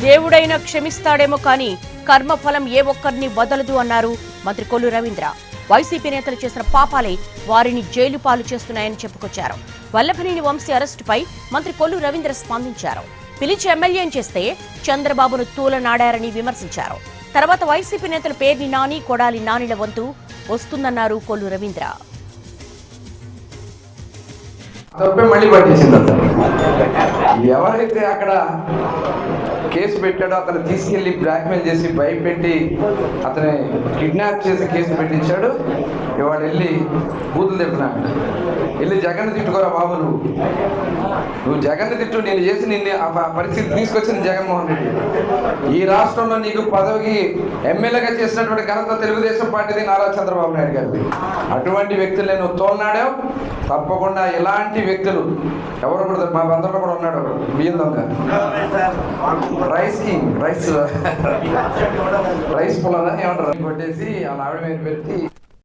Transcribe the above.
దేవుడైనా క్షమిస్తాడేమో కానీ కర్మఫలం ఏ ఒక్కరిని వదలదు అన్నారు మంత్రి కొల్లు రవీంద్ర. వైసీపీ నేతలు చేసిన పాపాలే వారిని జైలు పాలు చేస్తున్నాయని చెప్పుకొచ్చారు. వల్లభనేని వంశీ అరెస్టుపై మంత్రి కొల్లు రవీంద్ర స్పందించారు. పిలిచి ఎమ్మెల్యేని చేస్తే చంద్రబాబును తూలనాడారని విమర్శించారు. తర్వాత వైసీపీ నేతలు పేర్ని నాని, కొడాలి నానిల వంతు వస్తుందన్నారు కొల్లు రవీంద్ర. మళ్ళీ పట్టేసింది అతను. ఎవరైతే అక్కడ కేసు పెట్టాడో అతను తీసుకెళ్లి బ్లాక్మెయిల్ చేసి భయపెట్టి అతని కిడ్నాప్ చేసి కేసు పెట్టించాడు. ఇవాళ వెళ్ళి బూతులు తిడుతున్నాడు. వెళ్ళి జగన్ తిట్టుకోరా బాబు, నువ్వు జగన్ తిట్టు, నేను చేసి నిన్ను ఆ పరిస్థితి తీసుకొచ్చింది జగన్మోహన్ రెడ్డి. ఈ రాష్ట్రంలో నీకు పదవికి ఎమ్మెల్యేగా చేసినటువంటి ఘనత తెలుగుదేశం పార్టీది నారా చంద్రబాబు నాయుడు గారిది. అటువంటి వ్యక్తులు నేను తోలనాడావు. తప్పకుండా ఇలాంటి వ్యక్తులు ఎవరు కూడా మా బంధువులు కూడా ఉన్నాడు. బియ్యం దొంగ, రైస్ కింగ్, రైస్ పుల్లదా ఏమంటారు కొట్టేసి వాళ్ళ ఆవిడ మీద పెట్టి